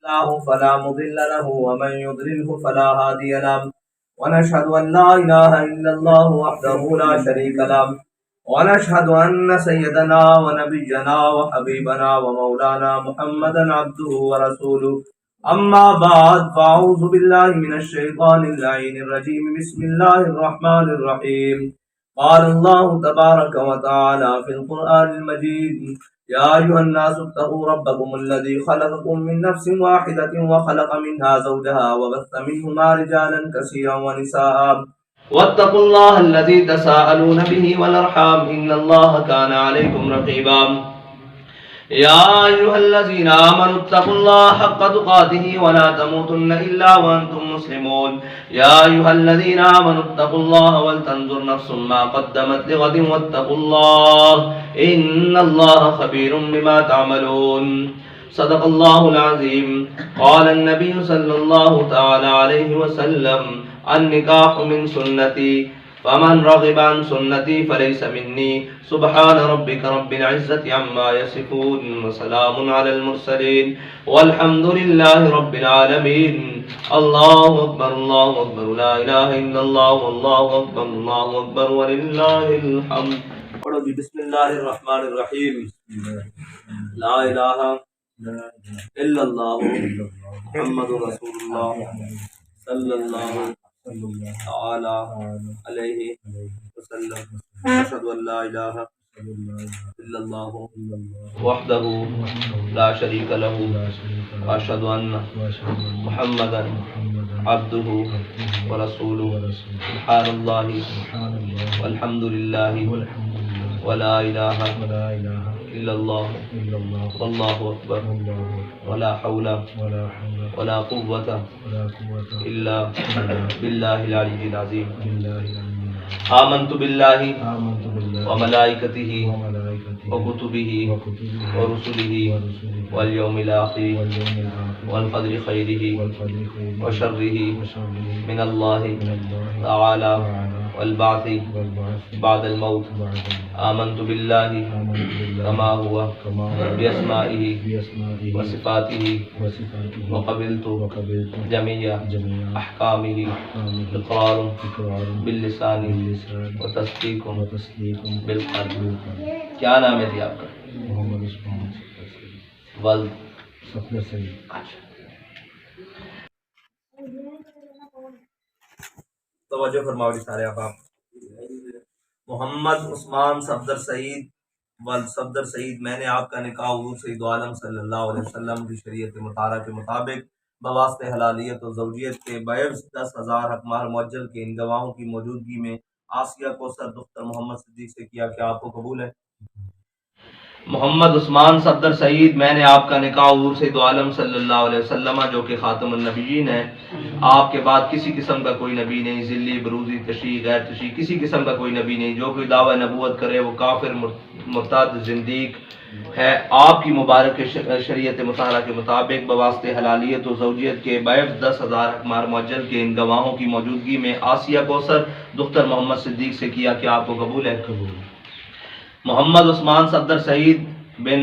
الله فلا مضل له ومن يضلله فلا هادي له ونشهد أن لا إله إلا الله وحده لا شريك له ونشهد أن سيدنا ونبينا وحبيبنا ومولانا محمدا عبده ورسوله أما بعد فأعوذ بالله من الشيطان اللعين الرجيم بسم الله الرحمن الرحيم قال الله تبارك وتعالى في القرآن المجيد يا أيها الناس اتقوا ربكم الذي خلقكم من نفس واحدة وخلق منها زوجها وبث منهما رجالا كثيرا ونساء واتقوا الله الذي تساءلون به والأرحام إن الله كان عليكم رقيبا يا أيها الذين آمنوا اتقوا الله حق تقاته ولا تموتن إلا وأنتم مسلمون يا أيها الذين آمنوا اتقوا الله ولتنظر نفس ما قدمت لغد واتقوا الله إن الله خبير بما تعملون صدق الله العظيم قال النبي صلى الله تعالى عليه وسلم النكاح من سنتي فمن رغب عن سنتي فليس مني سبحان ربك رب العزة عما يصفون وسلام على المرسلين والحمد لله رب العالمين الله أكبر لا إله إلا الله والله أكبر ولله الحمد پڑھو جی بسم اللہ الرحمن الرحیم لا الہ الا اللہ محمد رسول اللہ صلی اللہ تعالی علیہ وسلم اشہد ان لا الہ الا اللہ وحدہ لا شریک لہ واشہد ان محمدا عبدہ ورسولہ سبحان اللہ والحمد للہ ولا الہ الا اللہ واللہ اکبر ولا حول ولا قوة الا باللہ العلی العظیم آمنت باللہ وملائکتہ وکتبہ ورسلہ والیوم الآخر والقدر خیرہ وشرہ من اللہ تعالی والبعث بعد الموت آمنت باللہ کما ہوا باسمائہ وصفاتہ وقبلت جميع احکامہ اقرار باللسان وتصدیق بالقلب. کیا نام ہے جی آپ کا؟ محمد عثمان ولد صفدر سعید. توجہ فرماؤ جی سارے آپ. محمد عثمان صفدر سعید ولد صفدر سعید، میں نے آپ کا نکاح حضور سید عالم صلی اللہ علیہ وسلم کی شریعت مطہرہ کے مطابق بواسطہ حلالیت و زوجیت کے بعوض 10,000 حق مہر معجل کے ان گواہوں کی موجودگی میں آسیہ کوثر دختر محمد صدیق سے کیا. کیا آپ کو قبول ہے؟ محمد عثمان صفدر سعید، میں نے آپ کا نکاح حضور سید عالم صلی اللہ علیہ وسلم جو کہ خاتم النبیین ہیں، آپ کے بعد کسی قسم کا کوئی نبی نہیں، ذلی بروزی تشیع غیر تشیع کسی قسم کا کوئی نبی نہیں. جو کوئی دعوی نبوت کرے وہ کافر مرتد زندیق ہے. آپ کی مبارک شریعت مطہرہ کے مطابق بواسطہ حلالیت و زوجیت کے بعوض 10,000 حق مہر معجل کے ان گواہوں کی موجودگی میں آسیہ کوثر دختر محمد صدیق سے کیا. کیا آپ کو قبول ہے؟ قبول. محمد عثمان صفدر سعید بن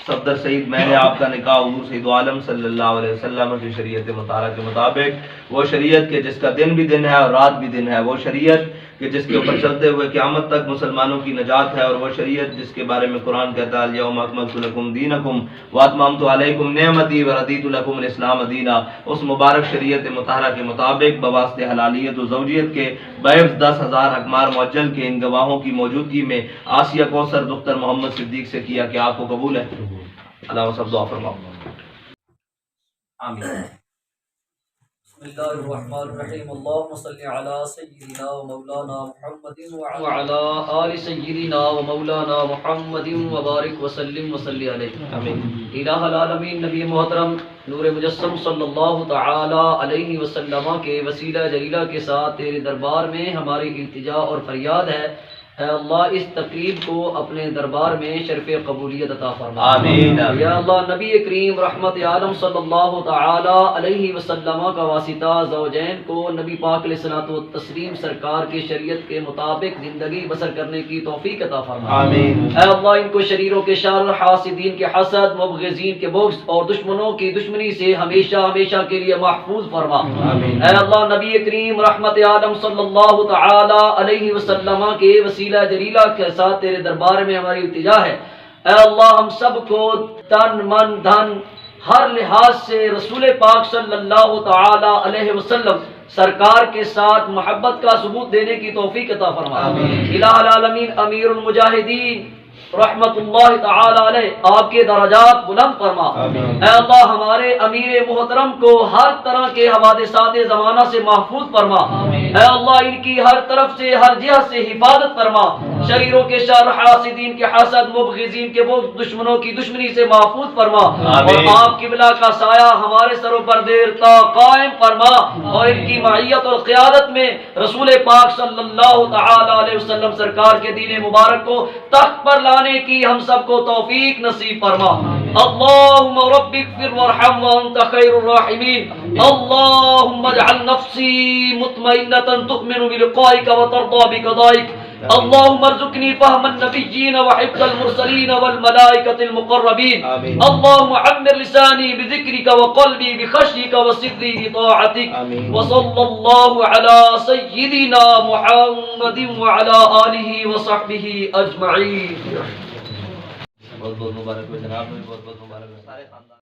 صفدر سعید، میں نے آپ کا نکاح حضور سید عالم صلی اللہ علیہ وسلم کی شریعت مطہرہ کے مطابق وہ شریعت کے جس کا دن بھی دن ہے اور رات بھی دن ہے، وہ شریعت کہ جس کے اوپر چلتے ہوئے قیامت تک مسلمانوں کی نجات ہے، اور وہ شریعت جس کے بارے میں قرآن کہتا ہے الیوم اکملت لکم دینکم واتممت علیکم نعمتی ورضیت لکم الاسلام دینا. اس مبارک شریعت مطہرہ کے مطابق بواسطہ حلالیت و زوجیت کے بعوض 10,000 حق مہر معجل کے ان گواہوں کی موجودگی میں آسیہ کوثر دختر محمد صدیق سے کیا. کہ آپ کو قبول ہے؟ اللہ سب دعا فرماؤ. آمین. بسم اللہ الرحمن الرحیم. اللہم صلی علی سیدنا و مولانا محمد وعلی آل سیدنا و مولانا محمد وبارک وسلم وصلی علیہ. آمین. الہ العالمین نبی محترم نور مجسم صلی اللہ تعالی علیہ وسلم کے وسیلہ جلیلہ کے ساتھ تیرے دربار میں ہماری التجا اور فریاد ہے اے اللہ اس تقریب کو اپنے دربار میں شرف قبولیت عطا فرما. آمین آمین. یا اللہ نبی کریم رحمت عالم صلی اللہ تعالی علیہ وسلم کا واسطہ زوجین کو نبی پاک علیہ الصلوۃ والتسلیم سرکار کی شریعت کے مطابق زندگی بسر کرنے کی توفیق عطا فرما. آمین. اے اللہ ان کو شریروں کے شر، حاسدین کے حسد، مبغضین کے بغض اور دشمنوں کی دشمنی سے ہمیشہ ہمیشہ کے لیے محفوظ فرما. آمین. اے اللہ نبی کریم رحمت عالم صلی اللہ تعالی علیہ وسلم کے وسیلہ جلیلہ کے ساتھ تیرے دربار میں ہماری التجا ہے. اے اللہ ہم سب کو تن من دھن ہر لحاظ سے رسول پاک صلی اللہ تعالی علیہ وسلم سرکار کے ساتھ محبت کا ثبوت دینے کی توفیق عطا فرما. الہ العالمین امیر المجاہدین رحمت اللہ تعالی علیہ آپ کے درجات بلند فرما. اے اللہ ہمارے امیر محترم کو ہر طرح کے حوادثات زمانہ سے محفوظ فرما. اے اللہ ان کی ہر طرف سے ہر جہت سے حفاظت فرما. شریروں کے شر، حاسدین کے حسد، مبغضین کے بغض، دشمنوں کی دشمنی سے محفوظ فرما. اور آپ قبلہ کا سایہ ہمارے سروں پر دیر تا قائم فرما. اور ان کی معیت اور قیادت میں رسول پاک صلی اللہ تعالی علیہ وسلم سرکار کے دین مبارک کو تخت پر لانے کی ہم سب کو توفیق نصیب فرما. اللہم رب اغفر وارحم وانت خیر الراحمین. اللہم اجعل نفسی مطمئنة تؤمن بلقائک وترضى بقضائک. اللهم ارزقني فهم النبيين وحفظ المرسلين والملائكة المقربين. اللهم عمر لساني بذكرك وقلبي بخشيك وصدري بطاعتك. وصلى الله على سيدنا محمد وعلى آله وصحبه أجمعين. بہت بہت مبارک ہو جناب، بہت بہت مبارک ہو سارے خاندان.